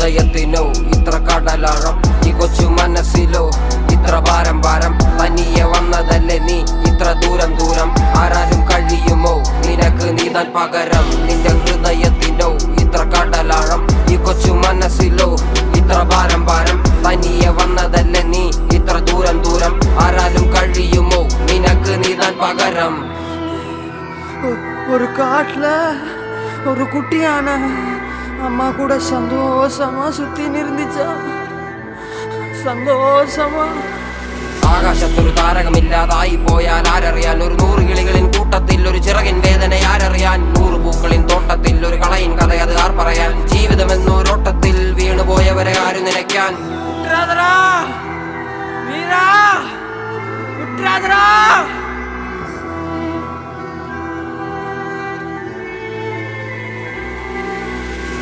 ഹൃദയത്തിനോ ഇത്ര കടലാഴം, ഈ കൊച്ചു മനസ്സിലോ ഇത്ര ഭാരം ഭാരം. തനിയെ വന്നതല്ലേ നീ ഇത്ര ദൂരം ദൂരം, ആരാലും കഴിയുമോ നിനക്ക് നീതാൻ പകരം. നിന്റെ ഹൃദയത്തിനോ ഇത്ര കടലാഴം, ഈ കൊച്ചു മനസ്സിലോ ഇത്ര ഭാരം ഭാരം. തനിയെ വന്നതല്ലേ നീ ഇത്ര ദൂരം ദൂരം, ആരാലും കഴിയുമോ നിനക്ക് നീതാൻ പകരം. ஒரு காட்டுல ஒரு குட்டியான அம்மா கூட சந்தோஷமா சுத்தி நிறுந்துச்சா, സന്തോഷമാ. ആകാശത്തൊരു താരകമില്ലാതായി പോയാൽ ആരറിയാൻ, ഒരു 100 കിളികളിൻ കൂട്ടത്തിൽ ഒരു ചിറകിൻ വേദന ആരറിയാൻ, 100 പൂക്കളിൻ തോട്ടത്തിൽ ഒരു കളയിൻ കഥ അത് ആർ പറയാൻ.